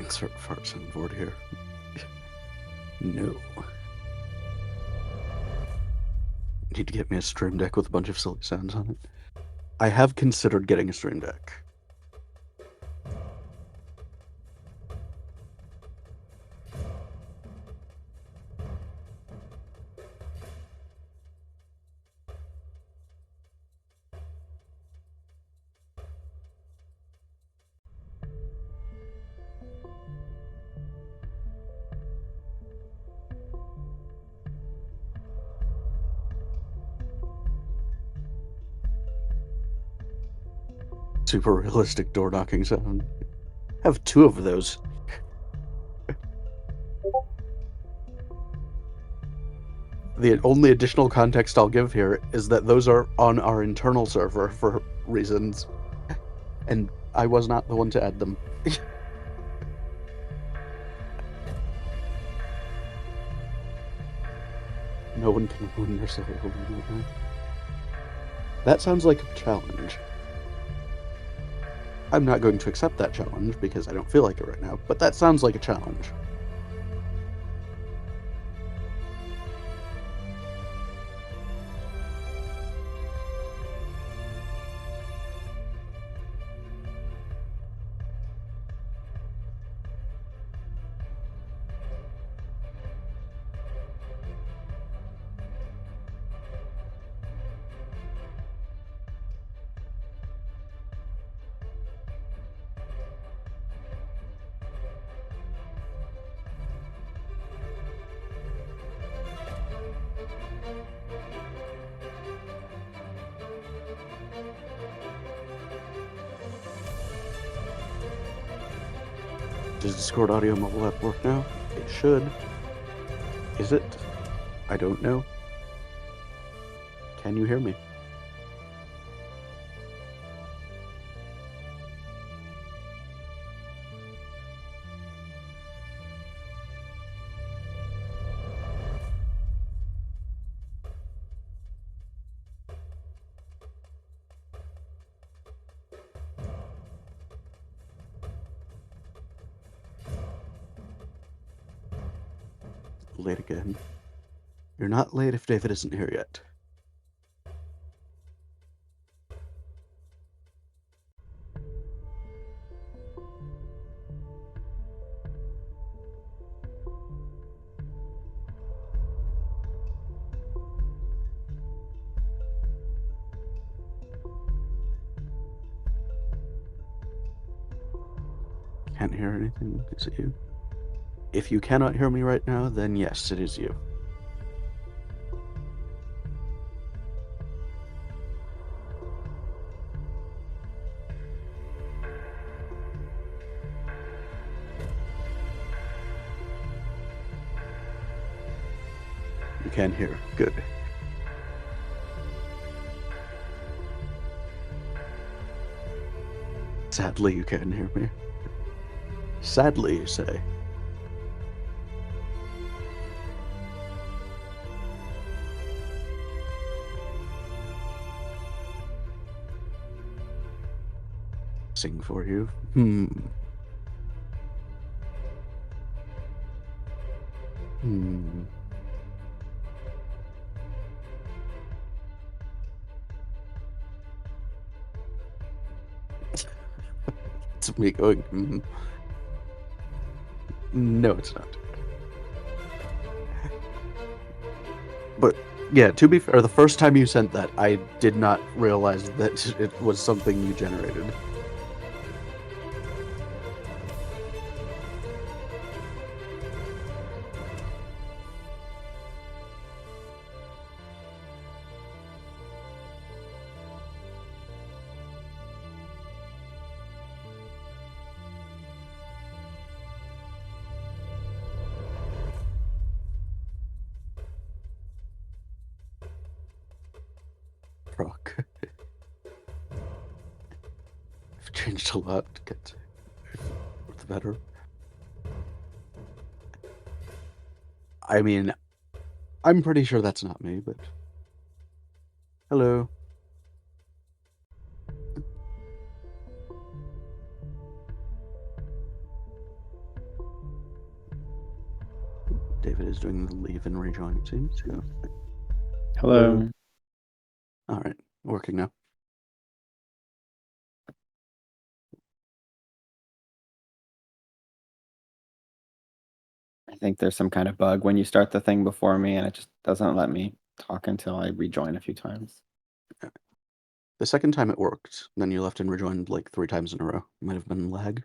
Insert fart soundboard here. No. Need to get me a Stream Deck with a bunch of silly sounds on it. I have considered getting a Stream Deck. Super realistic door knocking sound. I have 2 of those. The only additional context I'll give here is that those are on our internal server for reasons, and I was not the one to add them. No one can ruin your server. That sounds like a challenge. I'm not going to accept that challenge because I don't feel like it right now, but that sounds like a challenge. Does Discord audio mobile app work now? It should. Is it? I don't know. Can you hear me? Late again. You're not late if David isn't here yet. Can't hear anything. Is it you? If you cannot hear me right now, then yes, it is you. You can hear. Good. Sadly, you can hear me. Sadly, you say. Sing for you. It's me going, No, it's not. But yeah, to be fair, the first time you sent that, I did not realize that it was something you generated. Rock. I've changed a lot to get for the better. I mean, I'm pretty sure that's not me, but hello. who's doing the leave and rejoin, it seems. Yeah. Hello. All right, working now. I think there's some kind of bug when you start the thing before me and it just doesn't let me talk until I rejoin a few times. The second time it worked, then you left and rejoined like 3 times in a row. Might have been lag.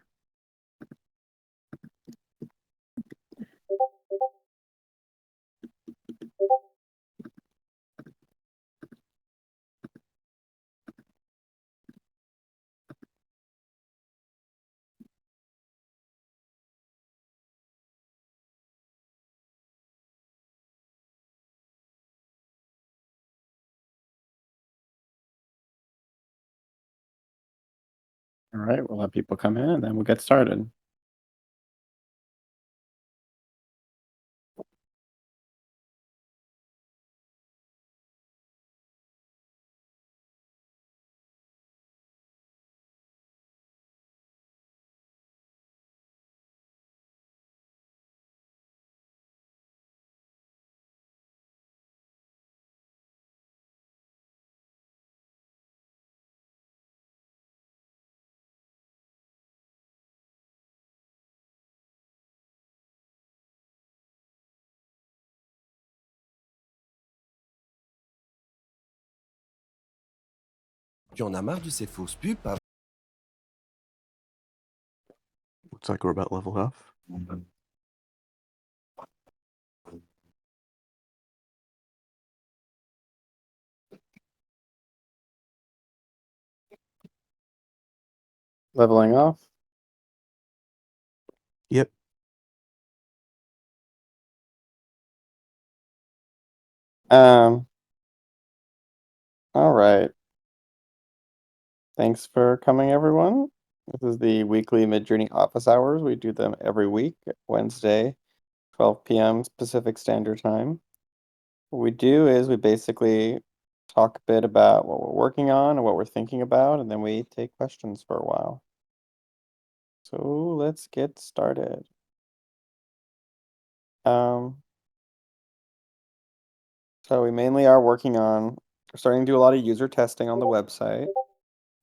All right, we'll have people come in and then we'll get started. Puis on a marre de ces fausses pubs. Looks like we're about level half. Leveling off. Yep. All right. Thanks for coming, everyone. This is the weekly Midjourney office hours. We do them every week, Wednesday, 12 p.m. Pacific Standard Time. What we do is we basically talk a bit about what we're working on and what we're thinking about, and then we take questions for a while. So let's get started. So we mainly are working on starting to do a lot of user testing on the website,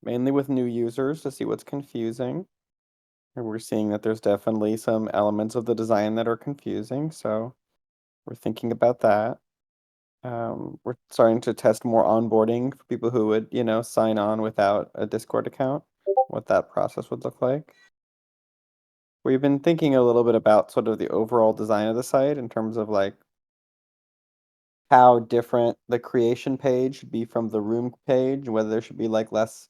mainly with new users to see what's confusing. And we're seeing that there's definitely some elements of the design that are confusing, so we're thinking about that. We're starting to test more onboarding for people who would, sign on without a Discord account, what that process would look like. We've been thinking a little bit about sort of the overall design of the site in terms of like how different the creation page should be from the room page, whether there should be like less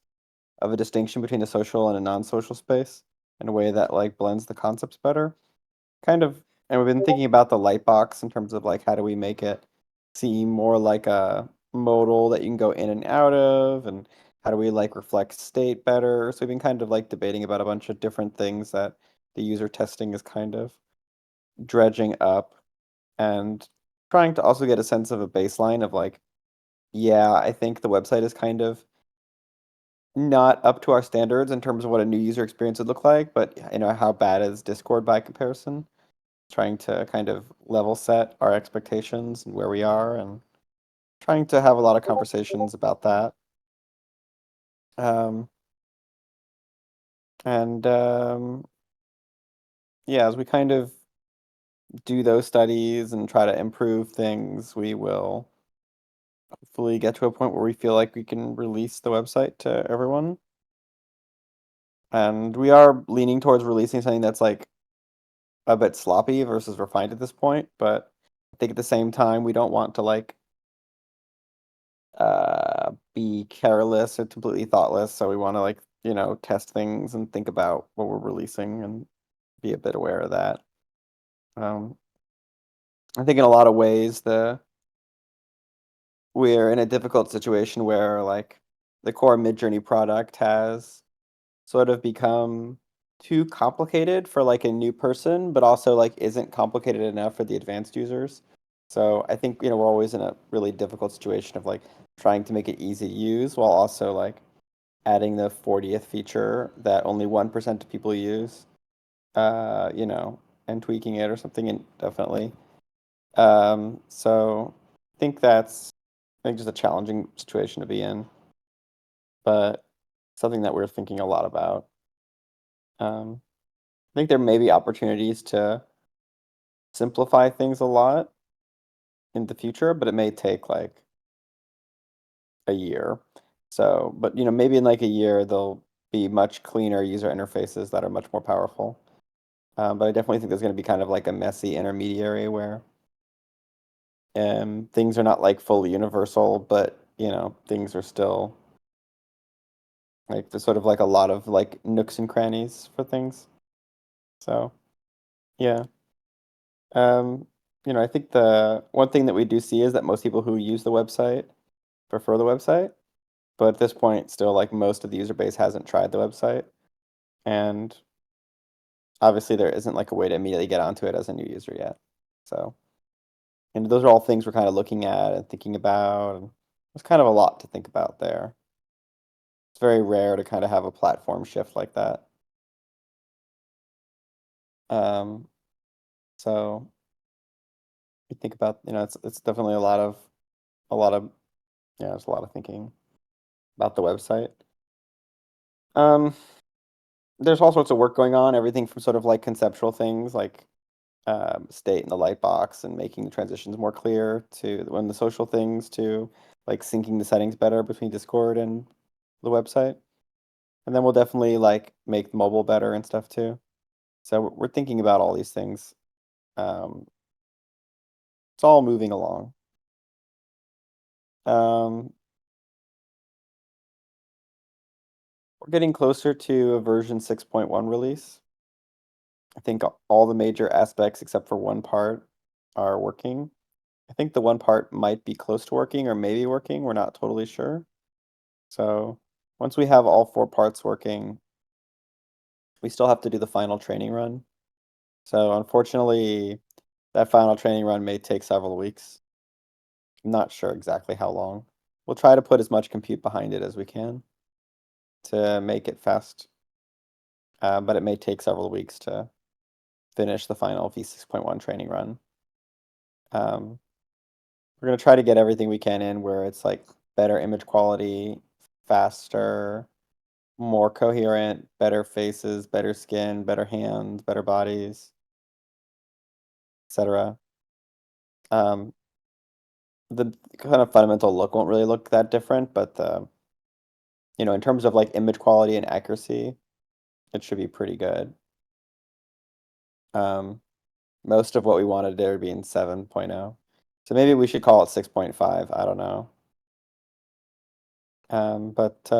of a distinction between a social and a non-social space in a way that like blends the concepts better. And we've been thinking about the light box in terms of like how do we make it seem more like a modal that you can go in and out of, and how do we like reflect state better. So we've been kind of like debating about a bunch of different things that the user testing is kind of dredging up, and trying to also get a sense of a baseline of like, yeah, I think the website is kind of not up to our standards in terms of what a new user experience would look like, but how bad is Discord by comparison? Trying to kind of level set our expectations and where we are, and trying to have a lot of conversations about that. Um, and yeah, as we kind of do those studies and try to improve things, we will hopefully get to a point where we feel like we can release the website to everyone. And we are leaning towards releasing something that's like a bit sloppy versus refined at this point, but I think at the same time we don't want to like be careless or completely thoughtless, so we want to like, test things and think about what we're releasing and be a bit aware of that. I think in a lot of ways we're in a difficult situation where like the core Midjourney product has sort of become too complicated for like a new person, but also like isn't complicated enough for the advanced users. So I think, we're always in a really difficult situation of like trying to make it easy to use while also like adding the 40th feature that only 1% of people use, and tweaking it or something, and definitely So I think that's just a challenging situation to be in, but something that we're thinking a lot about. I think there may be opportunities to simplify things a lot in the future, but it may take like a year. So, but maybe in like a year there'll be much cleaner user interfaces that are much more powerful. But I definitely think there's going to be kind of like a messy intermediary where things are not like fully universal, but things are still like there's sort of like a lot of like nooks and crannies for things. So yeah. Um, I think the one thing that we do see is that most people who use the website prefer the website, but at this point, still like most of the user base hasn't tried the website, and obviously there isn't like a way to immediately get onto it as a new user yet. So, and those are all things we're kind of looking at and thinking about, and there's kind of a lot to think about there. It's very rare to kind of have a platform shift like that. Um, so you think about, it's definitely a lot of yeah, there's a lot of thinking about the website. Um, there's all sorts of work going on, everything from sort of like conceptual things like state in the light box and making the transitions more clear to when the social things to like syncing the settings better between Discord and the website. And then we'll definitely like make mobile better and stuff too. So we're thinking about all these things. Um, it's all moving along. Um, we're getting closer to a version 6.1 release. I think all the major aspects except for one part are working. I think the one part might be close to working or maybe working. We're not totally sure. So once we have all 4 parts working, we still have to do the final training run. So unfortunately, that final training run may take several weeks. I'm not sure exactly how long. We'll try to put as much compute behind it as we can to make it fast, but it may take several weeks to finish the final v6.1 training run. We're going to try to get everything we can in where it's like better image quality, faster, more coherent, better faces, better skin, better hands, better bodies, etc. Um, the kind of fundamental look won't really look that different, but in terms of like image quality and accuracy, it should be pretty good. Most of what we wanted there would be in 7.0. So maybe we should call it 6.5. I don't know. But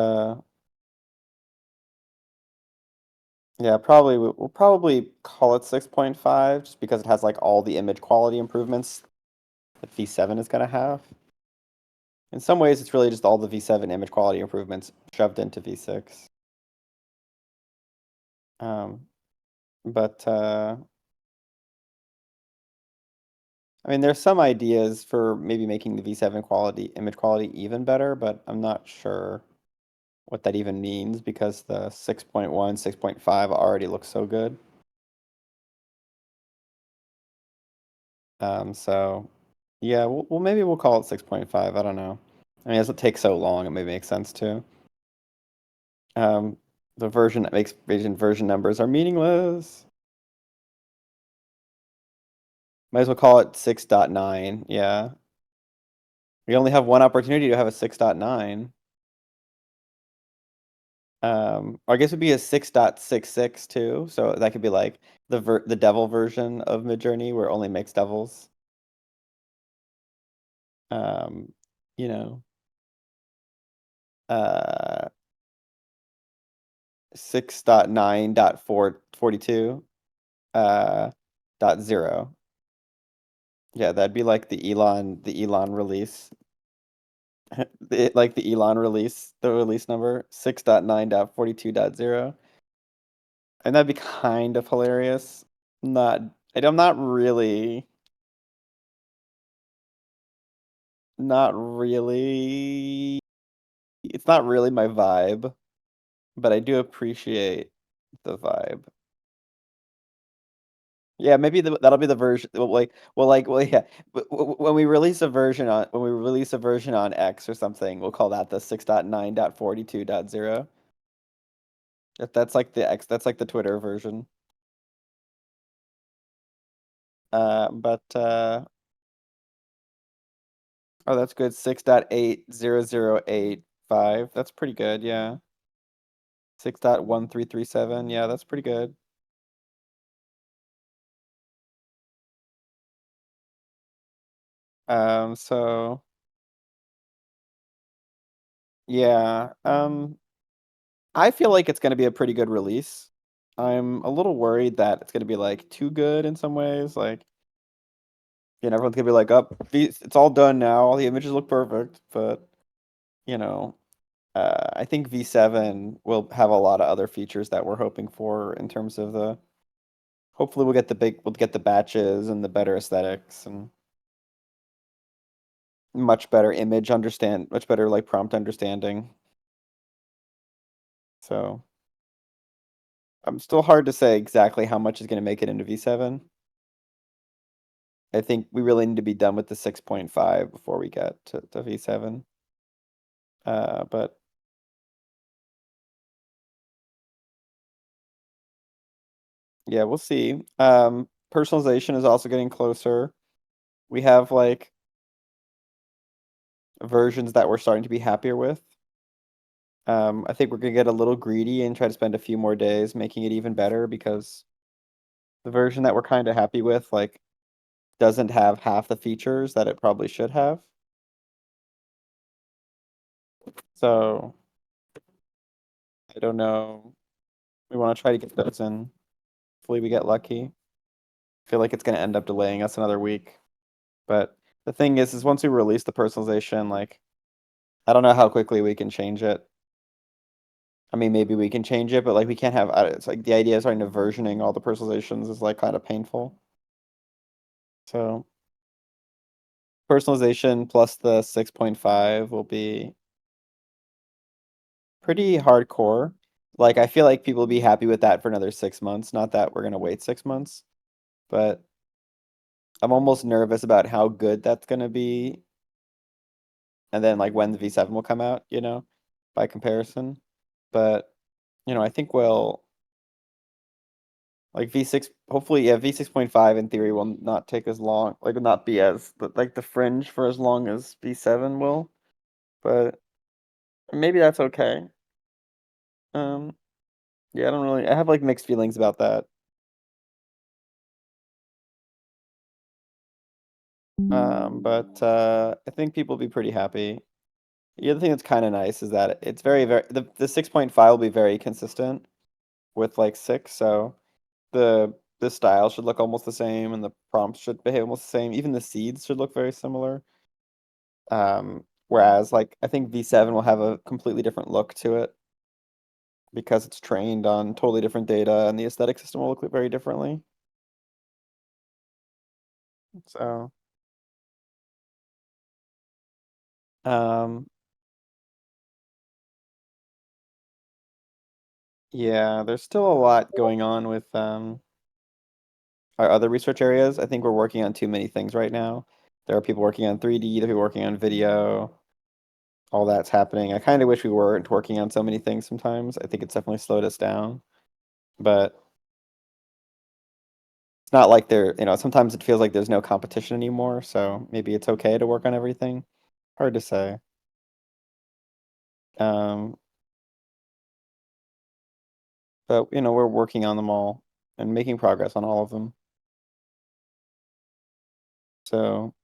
yeah, probably we'll probably call it 6.5 just because it has like all the image quality improvements that V7 is going to have. In some ways, it's really just all the V7 image quality improvements shoved into V6. But I mean, there's some ideas for maybe making the V7 image quality even better, but I'm not sure what that even means because the 6.1, 6.5 already looks so good. So yeah, maybe we'll call it 6.5. I don't know. I mean, as it takes so long, it may make sense too. The version that makes version numbers are meaningless. Might as well call it 6.9. Yeah. We only have one opportunity to have a 6.9. I guess it'd be a 6.66 too. So that could be like the devil version of Midjourney where it only makes devils. You know, uh 6.9.442 dot 0. Yeah, that'd be like the Elon release. Like the Elon release, the release number 6.9.42.0. And that'd be kind of hilarious. Not I'm not really it's not really my vibe, but I do appreciate the vibe. Yeah, maybe that'll be the version. Yeah. When we release a version on X or something, we'll call that the 6.9.42.0. That's like the X. That's like the Twitter version. But oh, that's good. 6.8.0.0.8.5. That's pretty good. Yeah. 6.1337. Yeah, that's pretty good. So yeah. I feel like it's gonna be a pretty good release. I'm a little worried that it's gonna be like too good in some ways. Like, everyone's gonna be like, "Up, it's all done now. All the images look perfect." But you know, I think V7 will have a lot of other features that we're hoping for in terms of the. Hopefully, we'll get the batches and the better aesthetics and much better like prompt understanding. So I'm still hard to say exactly how much is going to make it into V7. I think we really need to be done with the 6.5 before we get to V7. But yeah, we'll see. Personalization is also getting closer. We have like versions that we're starting to be happier with. I think we're gonna get a little greedy and try to spend a few more days making it even better because the version that we're kind of happy with, like, doesn't have half the features that it probably should have. So I don't know. We want to try to get those in. Hopefully we get lucky. I feel like it's going to end up delaying us another week. But the thing is once we release the personalization, like, I don't know how quickly we can change it. I mean, maybe we can change it, but like we can't have. It's like the idea of starting to versioning all the personalizations is like kind of painful. So personalization plus the 6.5 will be pretty hardcore. Like, I feel like people will be happy with that for another 6 months. Not that we're gonna wait 6 months, but I'm almost nervous about how good that's gonna be, and then like when the V7 will come out, by comparison. But I think we'll like V6. Hopefully, yeah, V6.5 in theory will not take as long, like will not be as like the fringe for as long as V7 will. But maybe that's okay. Um, yeah, I don't really. I have like mixed feelings about that. But I think people will be pretty happy. The other thing that's kind of nice is that it's very the 6.5 will be very consistent with like 6, so the style should look almost the same and the prompts should behave almost the same. Even the seeds should look very similar. Whereas like I think V7 will have a completely different look to it because it's trained on totally different data and the aesthetic system will look very differently. So, um, yeah, there's still a lot going on with our other research areas. I think we're working on too many things right now. There are people working on 3D, there are people working on video, all that's happening. I kind of wish we weren't working on so many things sometimes. I think it's definitely slowed us down. But it's not like sometimes it feels like there's no competition anymore, so maybe it's okay to work on everything. Hard to say. Um, but we're working on them all and making progress on all of them. So,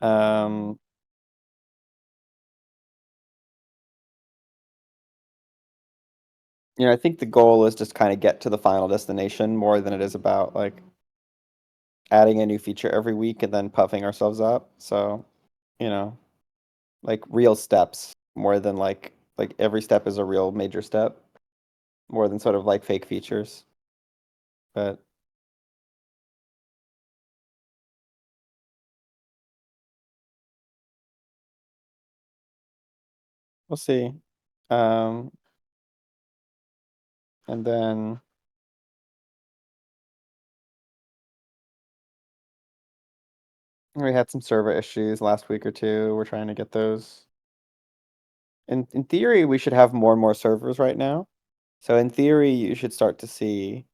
um, I think the goal is just kind of get to the final destination more than it is about like adding a new feature every week and then puffing ourselves up. So, you know, like real steps more than like every step is a real major step more than sort of like fake features. But we'll see. Um, And then we had some server issues last week or two. We're trying to get those. In theory, we should have more and more servers right now. So in theory, you should start to see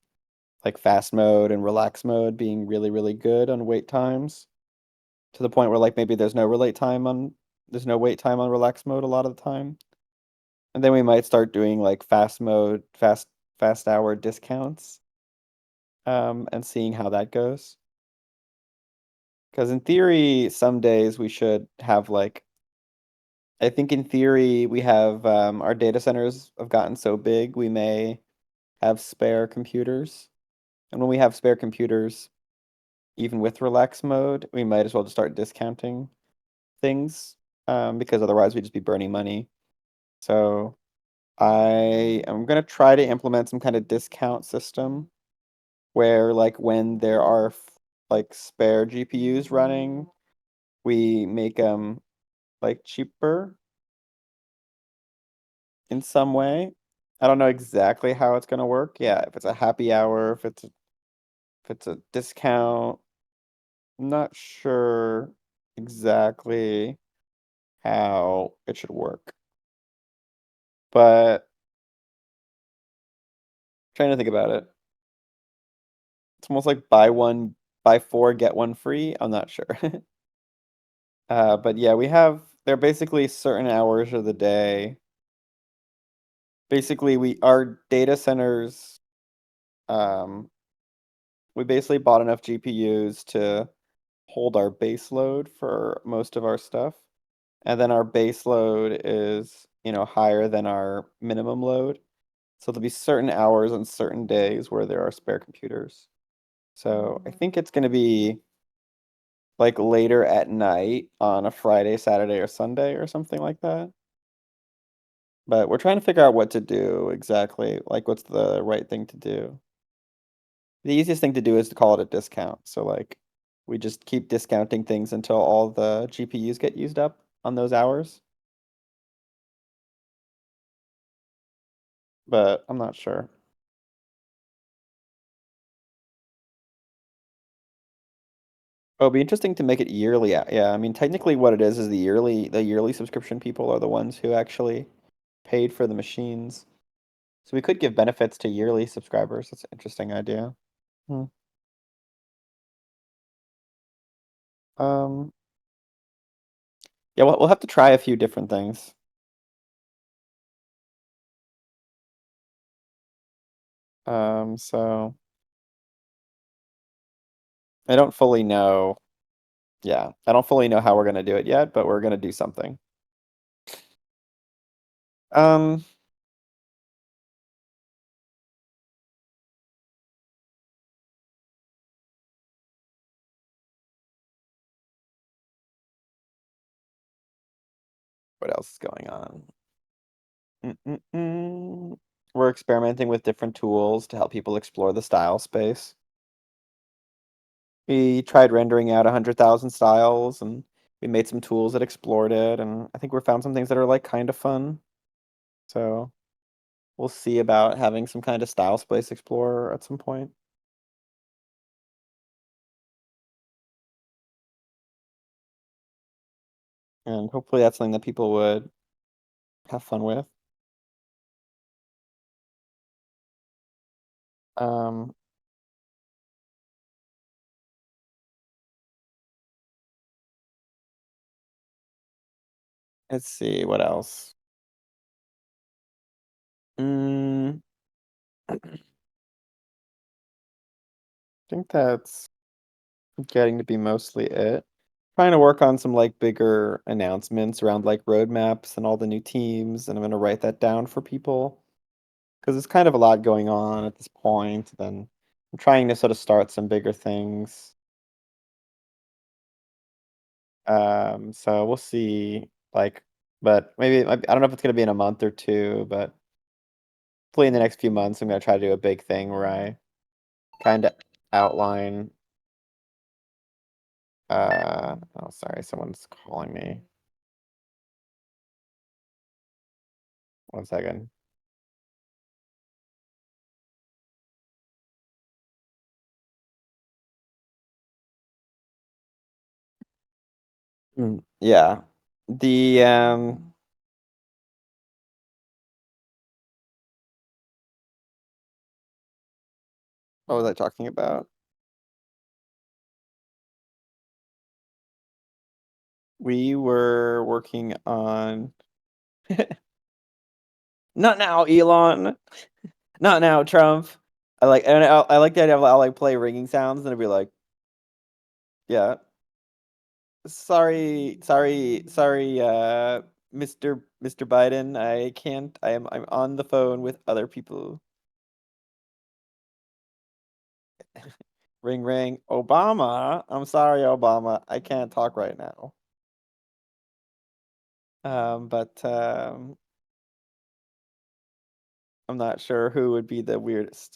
like fast mode and relax mode being really, really good on wait times, to the point where like maybe there's no wait time on relax mode a lot of the time. And then we might start doing like fast mode, fast hour discounts, and seeing how that goes. Because in theory, some days we should have like, I think in theory we have our data centers have gotten so big we may have spare computers. And when we have spare computers, even with relax mode, we might as well just start discounting things, because otherwise we'd just be burning money. So I am gonna try to implement some kind of discount system where like when there are like spare GPUs running, we make them like cheaper in some way. I don't know exactly how it's gonna work. Yeah, if it's a happy hour, if it's a discount, I'm not sure exactly how it should work. But trying to think about it. It's almost like buy four, get one free. I'm not sure. But yeah, they're basically certain hours of the day. Basically, our data centers, um, we basically bought enough GPUs to hold our base load for most of our stuff. And then our base load is, higher than our minimum load. So there'll be certain hours on certain days where there are spare computers. So I think it's going to be like later at night on a Friday, Saturday, or Sunday or something like that. But we're trying to figure out what to do exactly, like what's the right thing to do. The easiest thing to do is to call it a discount. So like we just keep discounting things until all the GPUs get used up on those hours. But I'm not sure. Oh, it'd be interesting to make it yearly. Yeah, I mean, technically, what it is the yearly subscription people are the ones who actually paid for the machines. So we could give benefits to yearly subscribers. That's an interesting idea. Hmm. Um, yeah, we'll have to try a few different things. So I don't fully know. Yeah, I don't fully know how we're gonna do it yet, but we're gonna do something. Um, what else is going on? Mm-mm-mm. We're experimenting with different tools to help people explore the style space. We tried rendering out 100,000 styles, and we made some tools that explored it, and I think we found some things that are like kind of fun. So we'll see about having some kind of style space explorer at some point. And hopefully that's something that people would have fun with. Um, let's see what else. Mm, I think that's getting to be mostly it. Trying to work on some like bigger announcements around like roadmaps and all the new teams, and I'm gonna write that down for people because it's kind of a lot going on at this point. Then I'm trying to sort of start some bigger things. So we'll see. Like, but maybe I don't know if it's gonna be in a month or two, but hopefully in the next few months, I'm gonna try to do a big thing where I kind of outline. Oh, sorry, someone's calling me. 1 second. Yeah. The what was I talking about? We were working on not now, Elon. Not now, Trump. I like the idea of I'll like play ringing sounds and it'd be like, yeah. Sorry, Mr. Biden. I can't. I'm on the phone with other people. Ring ring. Obama. I'm sorry, Obama. I can't talk right now. But I'm not sure who would be the weirdest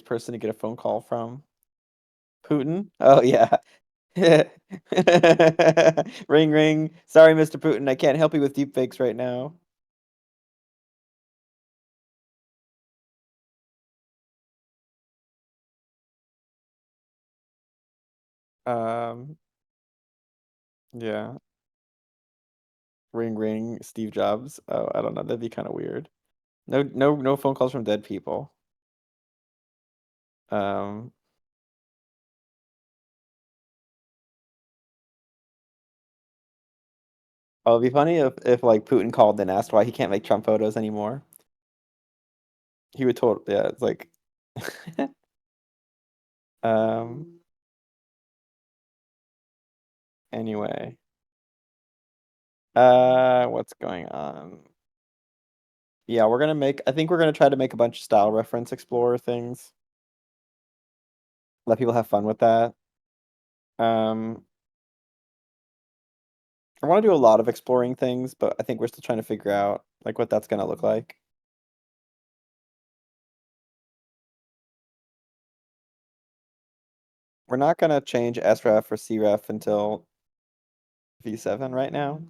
person to get a phone call from. Putin? Oh yeah. Ring ring. Sorry, Mr. Putin. I can't help you with deepfakes right now. Yeah. Ring ring. Steve Jobs. Oh, I don't know. That'd be kind of weird. No phone calls from dead people. Um. Oh, it'd be funny if like Putin called and asked why he can't make Trump photos anymore. He would yeah, it's like um anyway. What's going on? Yeah, I think we're gonna try to make a bunch of style reference explorer things. Let people have fun with that. Um I want to do a lot of exploring things, but I think we're still trying to figure out like what that's gonna look like. We're not gonna change sref or cref until v7 right now.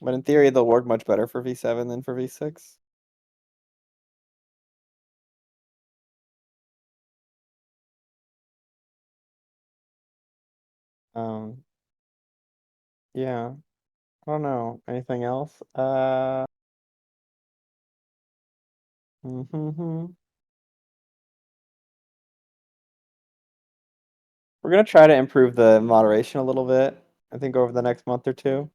But in theory, they'll work much better for v7 than for v6. Um, yeah, I don't know. Anything else? Mhm. We're gonna try to improve the moderation a little bit, I think over the next month or two.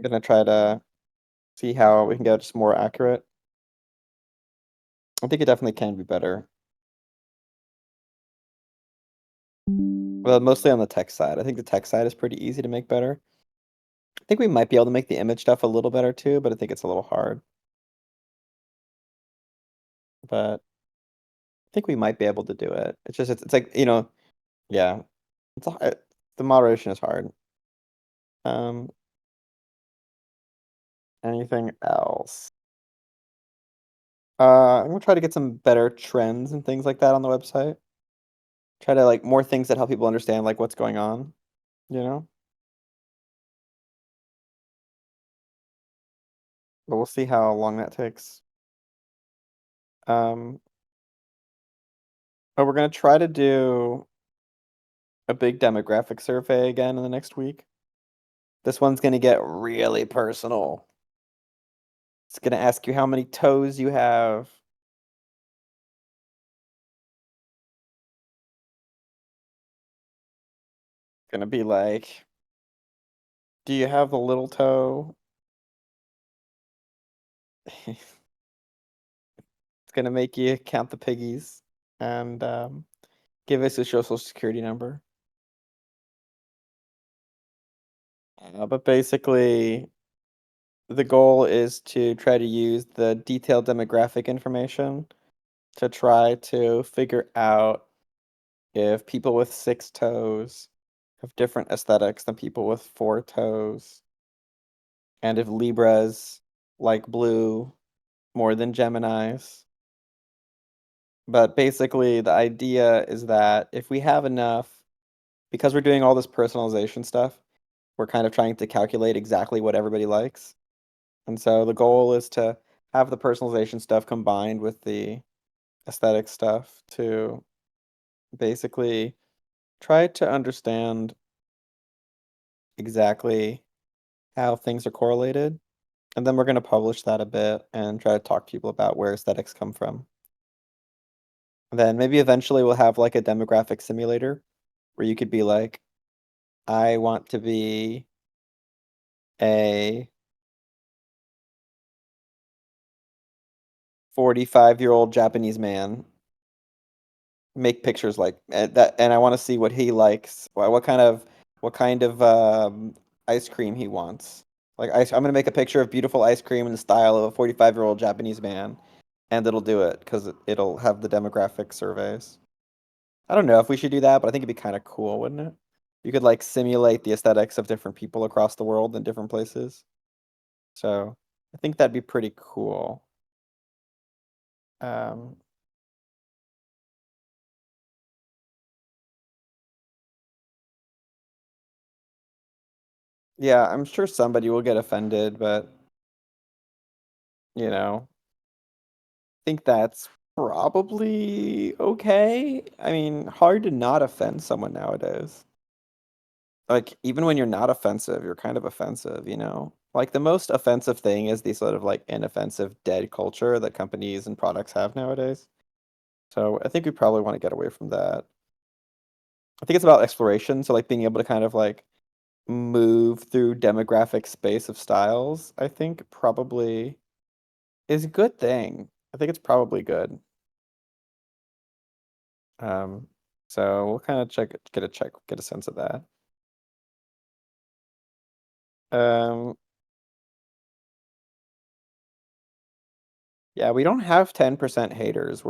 Gonna try to see how we can get just more accurate. I think it definitely can be better. Well, mostly on the text side. I think the text side is pretty easy to make better. I think we might be able to make the image stuff a little better too, but I think it's a little hard. But I think we might be able to do it. It's just it's like, yeah. The moderation is hard. Um, anything else? I'm gonna try to get some better trends and things like that on the website. Try to like more things that help people understand like what's going on, you know? But we'll see how long that takes. Um, but we're gonna try to do a big demographic survey again in the next week. This one's gonna get really personal. It's gonna ask you how many toes you have. It's gonna be like, do you have the little toe? It's gonna make you count the piggies and give us a social security number. But basically, the goal is to try to use the detailed demographic information to try to figure out if people with 6 toes have different aesthetics than people with 4 toes, and if Libras like blue more than Geminis. But basically, the idea is that if we have enough, because we're doing all this personalization stuff, we're kind of trying to calculate exactly what everybody likes. And so the goal is to have the personalization stuff combined with the aesthetic stuff to basically try to understand exactly how things are correlated. And then we're going to publish that a bit and try to talk to people about where aesthetics come from. And then maybe eventually we'll have like a demographic simulator where you could be like, I want to be a 45-year-old Japanese man, make pictures like that, and I want to see what he likes, what kind of ice cream he wants. Like I'm gonna make a picture of beautiful ice cream in the style of a 45-year-old Japanese man, and it'll do it because it'll have the demographic surveys. I don't know if we should do that, but I think it'd be kind of cool, wouldn't it? You could like simulate the aesthetics of different people across the world in different places. So I think that'd be pretty cool. Um, yeah, I'm sure somebody will get offended, but you know, I think that's probably okay. I mean, hard to not offend someone nowadays. Like, even when you're not offensive, you're kind of offensive, you know? Like, the most offensive thing is the sort of like inoffensive dead culture that companies and products have nowadays. So I think we probably want to get away from that. I think it's about exploration. So, like, being able to kind of like move through demographic space of styles, I think probably is a good thing. I think it's probably good. Um, so we'll kind of get a sense of that. Um, yeah, we don't have 10% haters.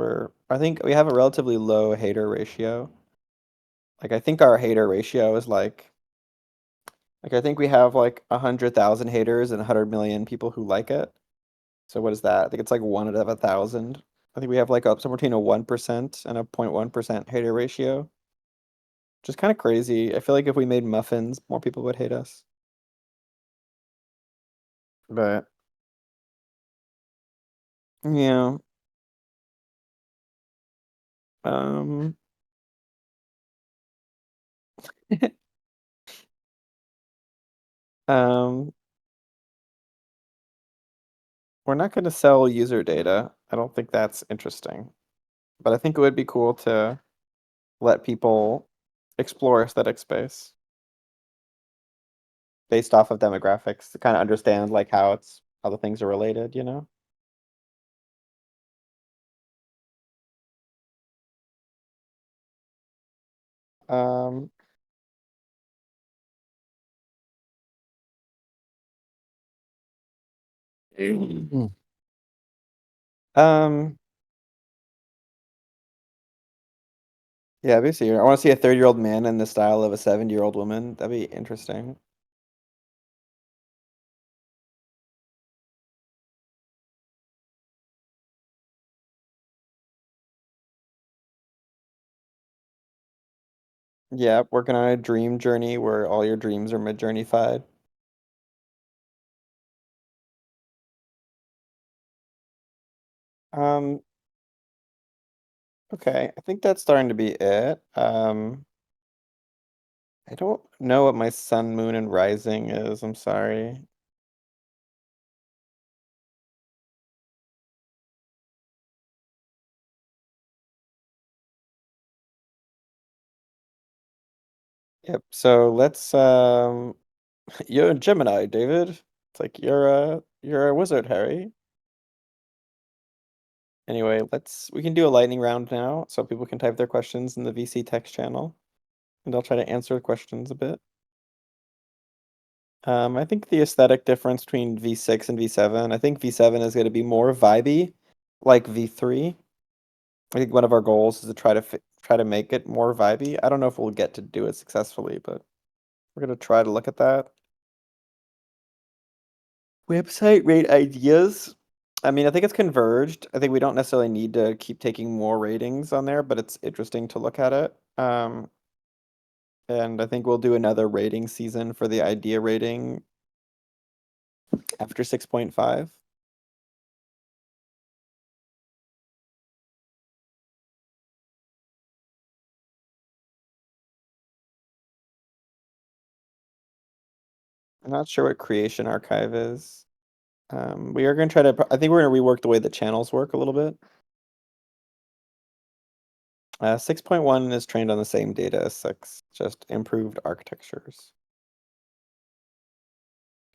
I think we have a relatively low hater ratio. Like I think our hater ratio is like I think we have like 100,000 haters and 100 million people who like it. So what is that? I think it's like 1 out of 1,000. I think we have like somewhere between a 1% and a 0.1% hater ratio, which is kind of crazy. I feel like if we made muffins, more people would hate us. But yeah. Um um we're not going to sell user data. I don't think that's interesting. But I think it would be cool to let people explore aesthetic space based off of demographics to kind of understand like how the things are related, you know? Um um yeah, basically I want to see a 30-year-old man in the style of a 70-year-old woman. That'd be interesting. Yeah, working on a dream journey where all your dreams are mid-journey-fied. Um okay, I think that's starting to be it. I don't know what my sun, moon, and rising is. I'm sorry. Yep. So let's you're a Gemini, David. It's like you're a wizard, Harry. Anyway, we can do a lightning round now so people can type their questions in the VC text channel and I'll try to answer the questions a bit. I think the aesthetic difference between V6 and V7, I think V7 is going to be more vibey, like V3. I think one of our goals is to try to make it more vibey. I don't know if we'll get to do it successfully, but we're gonna try to look at that. Website rate ideas. I mean, I think it's converged. I think we don't necessarily need to keep taking more ratings on there, but it's interesting to look at it. And I think we'll do another rating season for the idea rating after 6.5. I'm not sure what creation archive is. We are going to try to, I think we're going to rework the way the channels work a little bit. 6.1 is trained on the same data as 6, just improved architectures.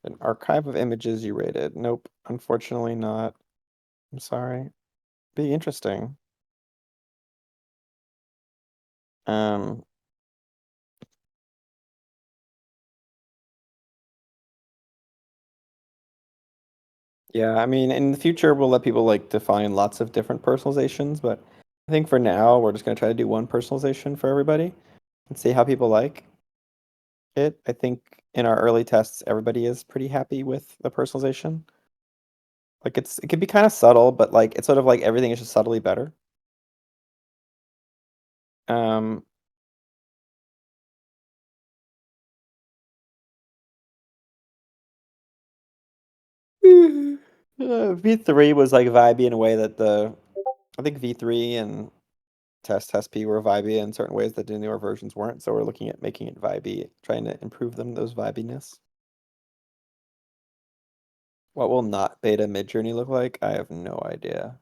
An archive of images you rated. Nope, unfortunately not. I'm sorry. Be interesting. Um, yeah, I mean, in the future, we'll let people like define lots of different personalizations, but I think for now, we're just going to try to do one personalization for everybody and see how people like it. I think in our early tests, everybody is pretty happy with the personalization. Like it can be kind of subtle, but like it's sort of like everything is just subtly better. Um, V3 was like vibey in a way that I think V3 and test P were vibey in certain ways that the newer versions weren't. So we're looking at making it vibey, trying to improve those vibiness. What will not beta Midjourney look like? I have no idea.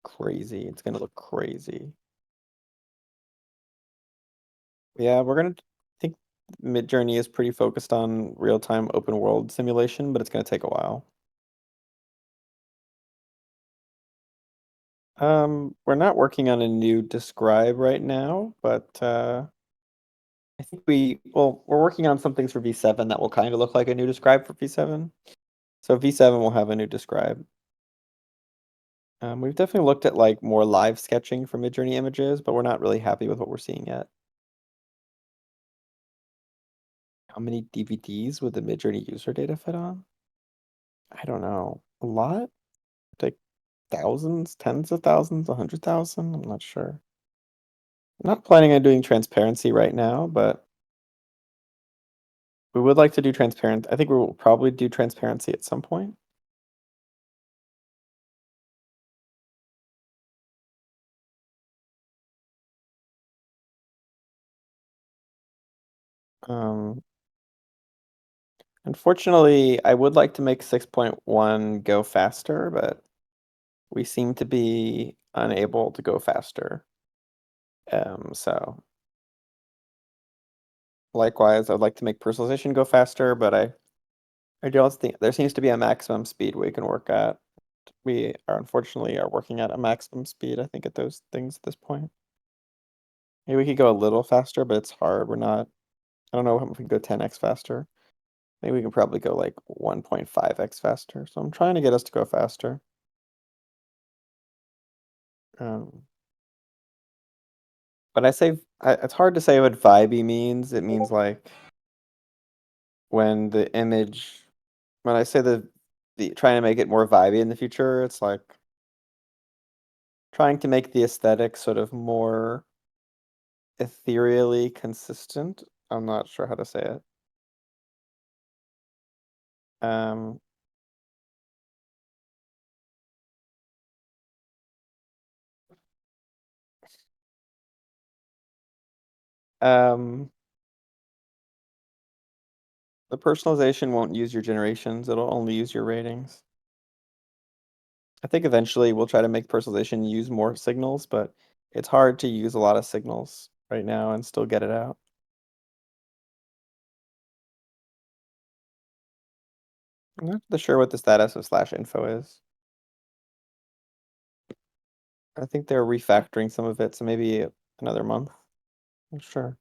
Crazy. It's gonna look crazy. Yeah, we're gonna think Midjourney is pretty focused on real-time open world simulation, but it's gonna take a while. We're not working on a new describe right now, but I think we're working on some things for V7 that will kind of look like a new describe for V7. So V7 will have a new describe. We've definitely looked at like more live sketching for Midjourney images, but we're not really happy with what we're seeing yet. How many DVDs would the Midjourney user data fit on? I don't know. A lot? Like thousands, tens of thousands, 100,000? I'm not sure. I'm not planning on doing transparency right now, but we would like to do transparent. I think we will probably do transparency at some point. Unfortunately, I would like to make 6.1 go faster, but we seem to be unable to go faster. So likewise, I'd like to make personalization go faster, but I don't think there seems to be a maximum speed we can work at. We are unfortunately working at a maximum speed, I think, at those things at this point. Maybe we could go a little faster, but it's hard. I don't know if we can go 10x faster. Maybe we can probably go like 1.5x faster. So I'm trying to get us to go faster. But it's hard to say what vibey means. It means like when the image, when I say the trying to make it more vibey in the future, it's like trying to make the aesthetic sort of more ethereally consistent. I'm not sure how to say it. Um, um, the personalization won't use your generations. It'll only use your ratings. I think eventually we'll try to make personalization use more signals, but it's hard to use a lot of signals right now and still get it out. I'm not sure what the status of /info is. I think they're refactoring some of it, so maybe another month. I'm sure.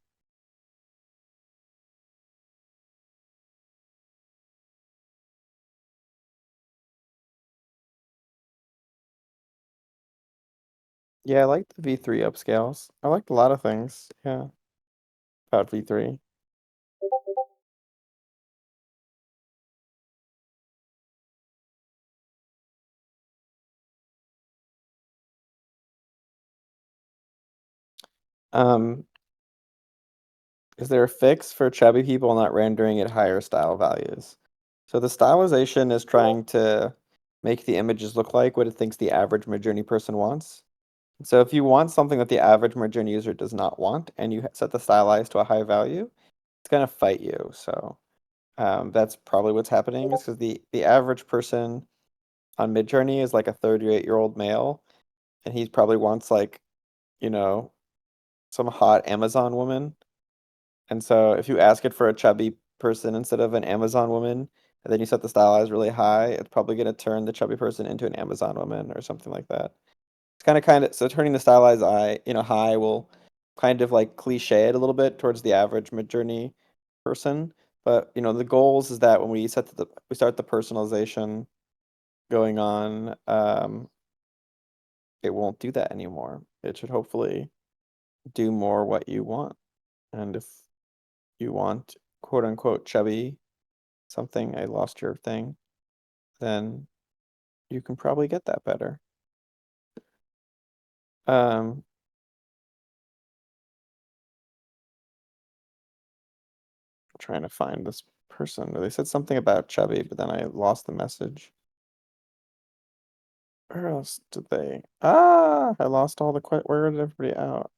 Yeah, I like the V3 upscales. I liked a lot of things, yeah, about V3. Is there a fix for chubby people not rendering at higher style values? So the stylization is trying to make the images look like what it thinks the average Midjourney person wants. So if you want something that the average Midjourney user does not want, and you set the stylize to a high value, it's gonna fight you. So That's probably what's happening, is because the average person on Midjourney is like a 38-year-old male, and he probably wants like, you know, some hot Amazon woman. And so if you ask it for a chubby person instead of an Amazon woman, and then you set the stylize really high, it's probably going to turn the chubby person into an Amazon woman or something like that. It's kind of so turning the stylized eye, high will kind of like cliche it a little bit towards the average Midjourney person. But the goals is that when we start the personalization going on, it won't do that anymore. It should hopefully do more what you want. And if you want quote unquote chubby something, I lost your thing, then you can probably get that better. Um, trying to find this person. They said something about chubby, but then I lost the message. Where else did they? I lost all the where did everybody out?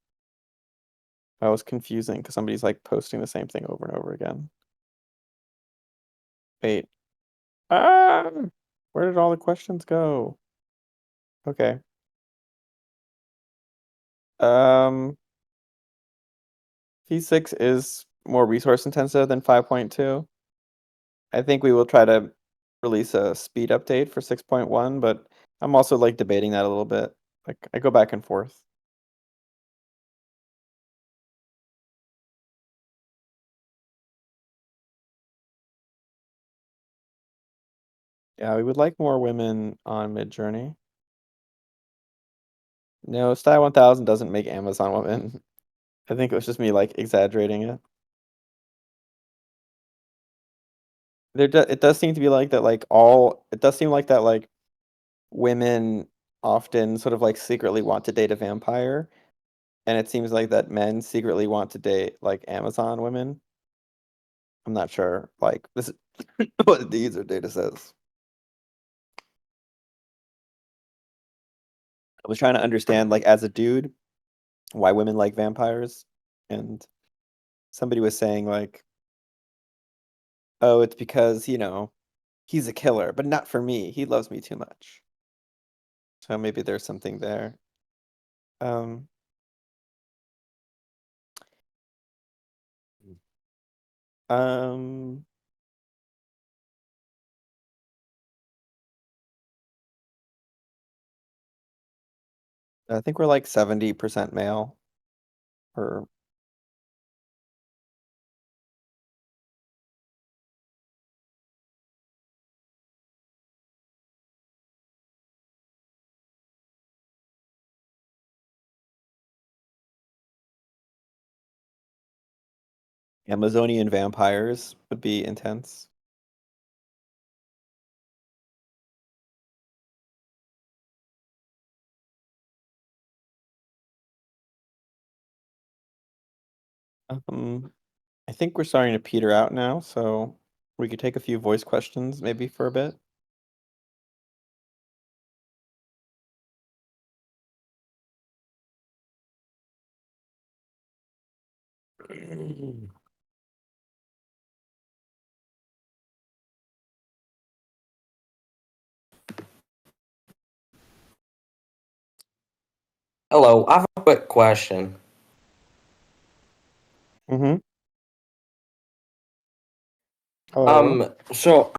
That was confusing because somebody's like posting the same thing over and over again. Wait. Where did all the questions go? Okay. V6 is more resource intensive than 5.2. I think we will try to release a speed update for 6.1, but I'm also like debating that a little bit. Like I go back and forth. Yeah, we would like more women on Midjourney. No, Style 1000 doesn't make Amazon women. I think it was just me like exaggerating it. It does seem to be like that, it does seem like that like women often sort of like secretly want to date a vampire, and it seems like that men secretly want to date like Amazon women. I'm not sure. Like this is what the user data says. I was trying to understand, like as a dude, why women like vampires, and somebody was saying like, oh, it's because he's a killer, but not for me. He loves me too much. So maybe there's something there. Um, um, I think we're like 70% male, or Amazonian vampires would be intense. I think we're starting to peter out now, so we could take a few voice questions maybe for a bit. Hello, I have a quick question. Mm-hmm. Hello. So